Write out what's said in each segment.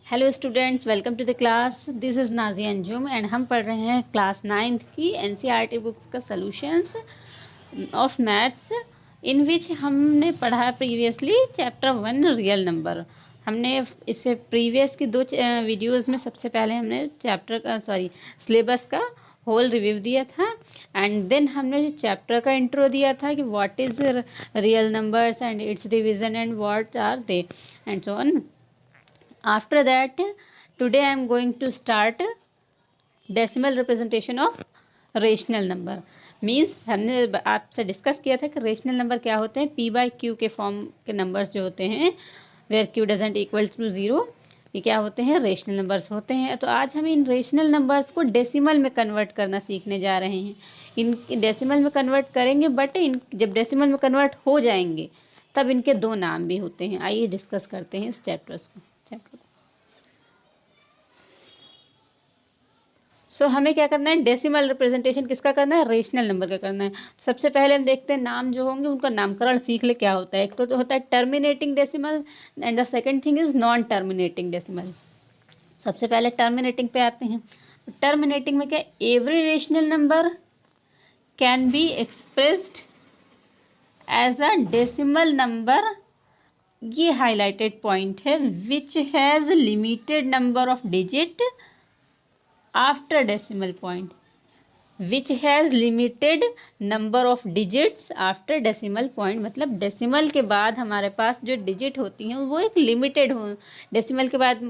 Hello students, welcome to the class. This is Nazia Anjum and हम पढ़ रहे हैं क्लास 9th की एनसीईआरटी बुक्स का solutions of maths, in which हमने पढ़ा प्रीवियसली चैप्टर 1 रियल नंबर। हमने इससे प्रीवियस की दो वीडियोस में सबसे पहले हमने चैप्टर का सिलेबस का होल रिव्यू दिया था एंड देन हमने चैप्टर का इंट्रो दिया था कि what is real numbers and its division and what are they and so on. After that, today I am going to start decimal representation of rational number. Means हमने आपसे discuss किया था कि rational number क्या होते हैं। P by Q के form के नंबर्स जो होते हैं, where Q doesn't equal to zero, ये क्या होते हैं? रेशनल नंबर्स होते हैं। तो आज हम इन रेशनल नंबर्स को डेसिमल में कन्वर्ट करना सीखने जा रहे हैं। इन डेसिमल में कन्वर्ट करेंगे, बट इन जब डेसिमल में कन्वर्ट हो जाएंगे तब इनके दो नाम भी होते हैं। आइए डिस्कस करते हैं इस चैप्टर को। सो हमें क्या करना है? डेसिमल रिप्रेजेंटेशन किसका करना है? रेशनल नंबर का करना है। सबसे पहले हम देखते हैं नाम जो होंगे उनका नामकरण सीख ले क्या होता है। एक तो होता है terminating decimal and the second thing is non terminating decimal. सबसे पहले टर्मिनेटिंग पे आते हैं। टर्मिनेटिंग में क्या? Every rational number can be expressed as a decimal number, ये हाईलाइटेड पॉइंट है, which has limited number of digit after decimal point, which has limited number of digits after decimal point. मतलब decimal के बाद हमारे पास जो digit होती हैं वो एक लिमिटेड हो। डेसिमल के बाद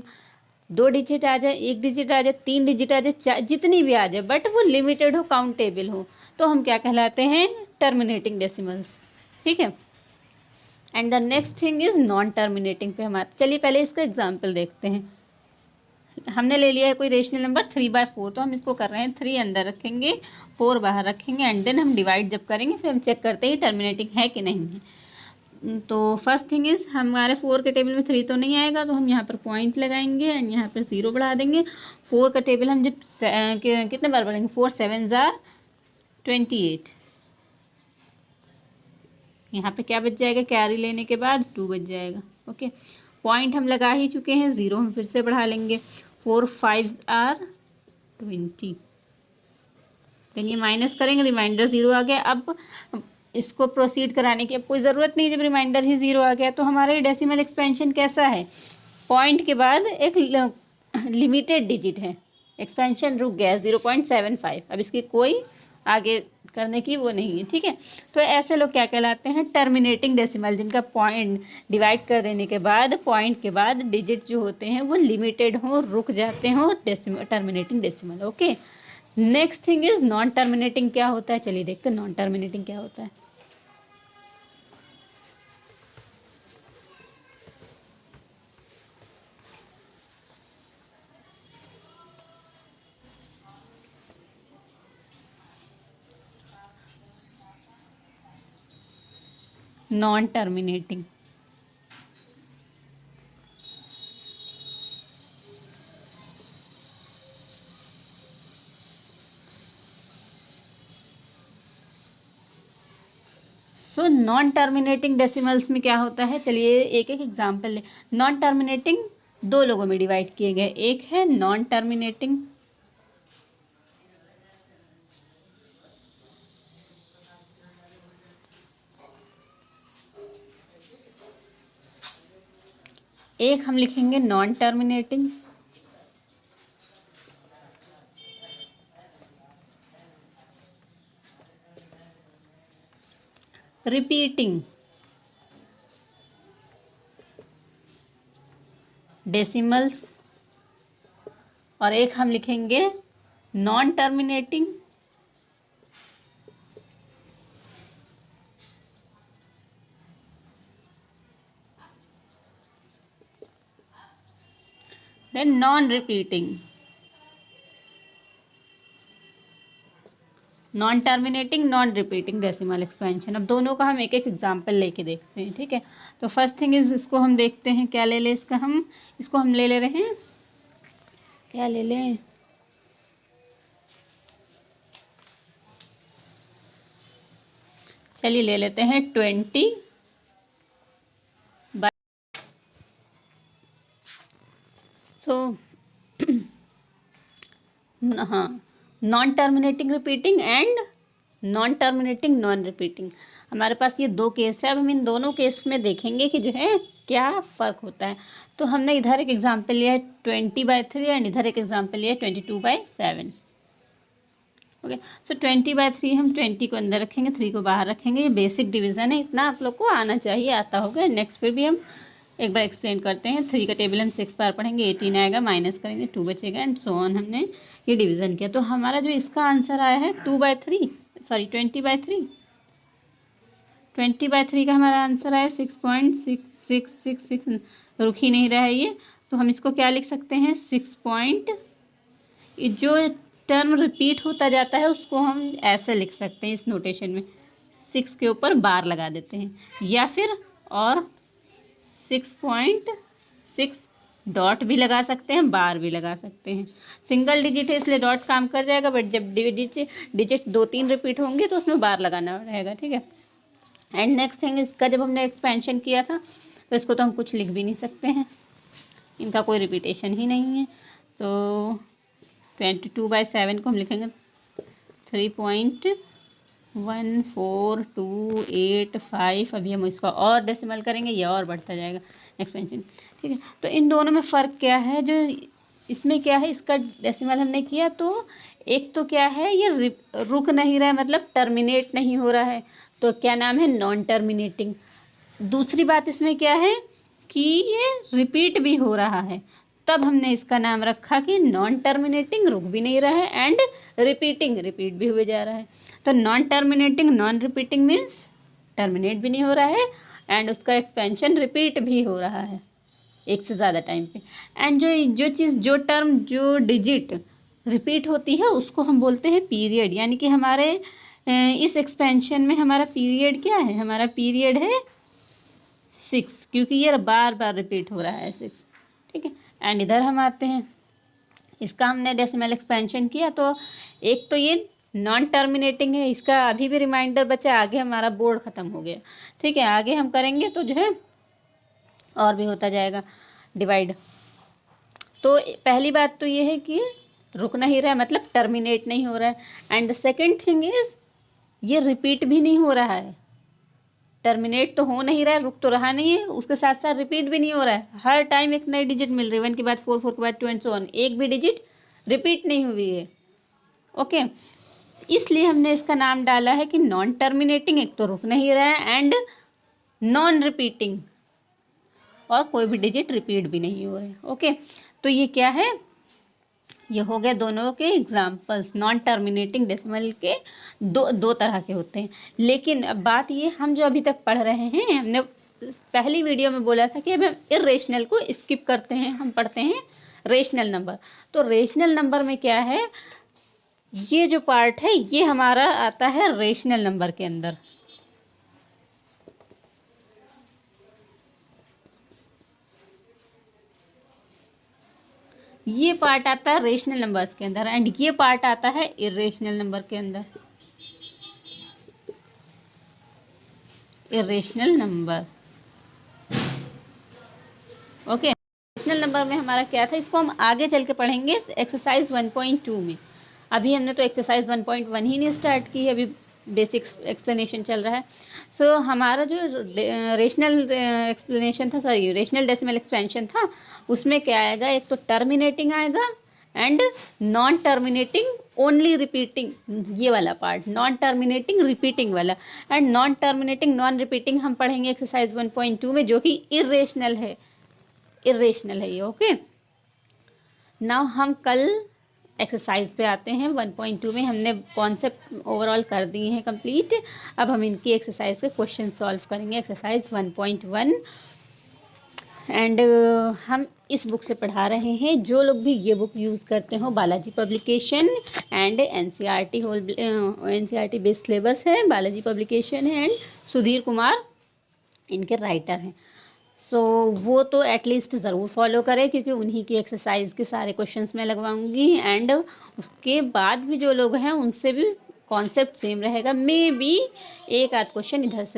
2 डिजिट आ जाए, 1 डिजिट आ जाए, 3 डिजिट आ जाए, जितनी भी आ जाए, बट वो लिमिटेड हो, काउंटेबल हो, तो हम क्या कहलाते हैं? Terminating decimals. ठीक है। And the next thing is non terminating पे हमारे, चलिए पहले इसका एग्जाम्पल देखते हैं। हमने ले लिया है कोई रेशनल नंबर 3/4, तो हम इसको कर रहे हैं 3 अंदर रखेंगे, 4 बाहर रखेंगे एंड देन हम डिवाइड जब करेंगे फिर हम चेक करते हैं टर्मिनेटिंग है कि नहीं है। तो फर्स्ट थिंग इज हमारे 4 के टेबल में 3 तो नहीं आएगा, तो हम यहाँ पर पॉइंट लगाएंगे एंड यहाँ पर 0 बढ़ा देंगे। 4 का टेबल हम जब कितने बार बढ़ेंगे? 4 7 जार 28। यहाँ पे क्या बच जाएगा? कैरी लेने के बाद 2 बच जाएगा। ओके, पॉइंट हम लगा ही चुके हैं, 0 हम फिर से बढ़ा लेंगे। 4 5 आर 20, देन ये माइनस करेंगे, रिमाइंडर 0 आ गया। अब इसको प्रोसीड कराने की अब कोई ज़रूरत नहीं, जब रिमाइंडर ही 0 आ गया। तो हमारा डेसिमल एक्सपेंशन कैसा है? पॉइंट के बाद एक लिमिटेड डिजिट है, एक्सपेंशन रुक गया 0.75। अब इसकी कोई आगे करने की वो नहीं है। ठीक है, तो ऐसे लोग क्या कहलाते हैं? टर्मिनेटिंग डेसिमल, जिनका पॉइंट डिवाइड कर देने के बाद पॉइंट के बाद डिजिट जो होते हैं वो लिमिटेड हो, रुक जाते हो, decimal terminating decimal. Okay, next thing is non terminating क्या होता है? चलिए देखते हैं नॉन टर्मिनेटिंग क्या होता है। Non terminating so non terminating decimals में क्या होता है? चलिए एक एक एग्जाम्पल ले। नॉन टर्मिनेटिंग दो लोगों में डिवाइड किए गए, एक है नॉन टर्मिनेटिंग, एक हम लिखेंगे नॉन टर्मिनेटिंग, रिपीटिंग डेसिमल्स, और एक हम लिखेंगे non terminating then non repeating. Non terminating, non repeating decimal expansion. अब दोनों का हम एक एक एग्जाम्पल लेके देखते हैं। ठीक है, तो फर्स्ट थिंग इज इसको हम देखते हैं, क्या ले लें इसका? हम इसको हम ले रहे हैं, क्या ले लें? चलिए ले लेते हैं 20 बाई सो हाँ, non terminating repeating and non terminating non repeating, हमारे पास ये दो केस है। अब हम इन दोनों केस में देखेंगे कि जो है क्या फ़र्क होता है। तो हमने इधर एक एग्जांपल लिया है 20/3 एंड इधर एक एग्जांपल लिया है 22/7। ओके, सो 20/3 हम 20 को अंदर रखेंगे, 3 को बाहर रखेंगे। ये बेसिक डिवीज़न है, इतना आप लोग को आना चाहिए, आता होगा। नेक्स्ट फिर भी हम एक बार एक्सप्लेन करते हैं। 3 का टेबल हम 6 बार पढ़ेंगे, 18 आएगा, माइनस करेंगे 2 बचेगा एंड सो ऑन। हमने ये डिवीज़न किया तो हमारा जो इसका आंसर आया है 20/3 का हमारा आंसर आया 6.6666। रुक ही नहीं रहा है ये, तो हम इसको क्या लिख सकते हैं 6 जो टर्म रिपीट होता जाता है उसको हम ऐसे लिख सकते हैं इस नोटेशन में, 6 के ऊपर बार लगा देते हैं, या फिर और 6.6 डॉट भी लगा सकते हैं, बार भी लगा सकते हैं। सिंगल डिजिट है इसलिए डॉट काम कर जाएगा, बट जब डिजिट 2-3 रिपीट होंगे तो उसमें बार लगाना रहेगा, ठीक है। एंड नेक्स्ट थिंग, इसका जब हमने एक्सपेंशन किया था तो इसको तो हम कुछ लिख भी नहीं सकते हैं, इनका कोई रिपीटेशन ही नहीं है। तो 22/7 को हम लिखेंगे 3.14285। अभी हम इसका और डेसिमल करेंगे, ये और बढ़ता जाएगा एक्सपेंशन, ठीक है। तो इन दोनों में फ़र्क क्या है, जो इसमें क्या है, इसका डेसिमल हमने किया तो एक तो क्या है, ये रुक नहीं रहा है, मतलब टर्मिनेट नहीं हो रहा है, तो क्या नाम है, नॉन टर्मिनेटिंग। दूसरी बात इसमें क्या है कि ये रिपीट भी हो रहा है, तब हमने इसका नाम रखा कि नॉन टर्मिनेटिंग, रुक भी नहीं रहा है, एंड रिपीट भी हुए जा रहा है। तो non terminating non repeating means terminate भी नहीं हो रहा है एंड उसका एक्सपेंशन रिपीट भी हो रहा है एक से ज़्यादा टाइम पे। एंड जो टर्म जो डिजिट रिपीट होती है उसको हम बोलते हैं पीरियड, यानी कि हमारे इस एक्सपेंशन में हमारा पीरियड क्या है, हमारा पीरियड है 6, क्योंकि ये बार बार रिपीट हो रहा है 6, ठीक है। एंड इधर हम आते हैं, इसका हमने डेसिमल एक्सपेंशन किया तो एक तो ये नॉन टर्मिनेटिंग है, इसका अभी भी रिमाइंडर बचा, आगे हमारा बोर्ड ख़त्म हो गया, ठीक है। आगे हम करेंगे तो जो है और भी होता जाएगा डिवाइड। तो पहली बात तो ये है कि रुक नहीं रहा है, मतलब टर्मिनेट नहीं हो रहा है। And the second thing is ये रिपीट भी नहीं हो रहा है, टर्मिनेट तो हो नहीं रहा है, रुक तो रहा नहीं है, उसके साथ साथ रिपीट भी नहीं हो रहा है, हर टाइम एक नई डिजिट मिल रही है, 1 के बाद 4, 4 के बाद 2 एंड सो ऑन, एक भी डिजिट रिपीट नहीं हुई है, ओके। इसलिए हमने इसका नाम डाला है कि नॉन टर्मिनेटिंग, एक तो रुक नहीं रहा है एंड नॉन रिपीटिंग, और कोई भी डिजिट रिपीट भी नहीं हो रहे हैं, ओके। तो ये क्या है, ये हो गए दोनों के एग्जाम्पल्स। नॉन टर्मिनेटिंग डेसिमल के दो तरह के होते हैं। लेकिन अब बात ये, हम जो अभी तक पढ़ रहे हैं, हमने पहली वीडियो में बोला था कि अब हम इर्रेशनल को स्किप करते हैं, हम पढ़ते हैं रेशनल नंबर। तो रेशनल नंबर में क्या है, ये जो पार्ट है ये हमारा आता है रेशनल नंबर के अंदर। ये पार्ट आता है रेशनल नंबर्स के अंदर एंड ये पार्ट आता है इरेशनल नंबर के अंदर। Irrational number, okay. Rational number में हमारा क्या था, इसको हम आगे चल के पढ़ेंगे एक्सरसाइज 1.2 में। अभी हमने तो एक्सरसाइज 1.1 ही नहीं स्टार्ट की है, अभी बेसिक एक्सप्लेनेशन चल रहा है। सो हमारा जो रेशनल एक्सप्लेनेशन था, सॉरी रेशनल डेसिमल एक्सपेंशन था, उसमें क्या आएगा, एक तो टर्मिनेटिंग आएगा and non terminating only repeating, ये वाला पार्ट नॉन टर्मिनेटिंग रिपीटिंग वाला। And non terminating non repeating हम पढ़ेंगे एक्सरसाइज 1.2 में, जो कि इरेशनल है ये, ओके। नाउ हम कल एक्सरसाइज पे आते हैं। 1.2 में हमने कॉन्सेप्ट ओवरऑल कर दिए हैं कंप्लीट। अब हम इनकी एक्सरसाइज के क्वेश्चन सॉल्व करेंगे, एक्सरसाइज 1.1। एंड हम इस बुक से पढ़ा रहे हैं। जो लोग भी ये बुक यूज़ करते हो, Balaji publication and NCERT based syllabus है, बालाजी पब्लिकेशन है एंड सुधीर कुमार इनके राइटर हैं। सो वो तो एटलीस्ट ज़रूर फॉलो करें, क्योंकि उन्हीं की एक्सरसाइज के सारे क्वेश्चंस मैं लगवाऊंगी। एंड उसके बाद भी जो लोग हैं उनसे भी कॉन्सेप्ट सेम रहेगा, मे बी एक आध क्वेश्चन इधर से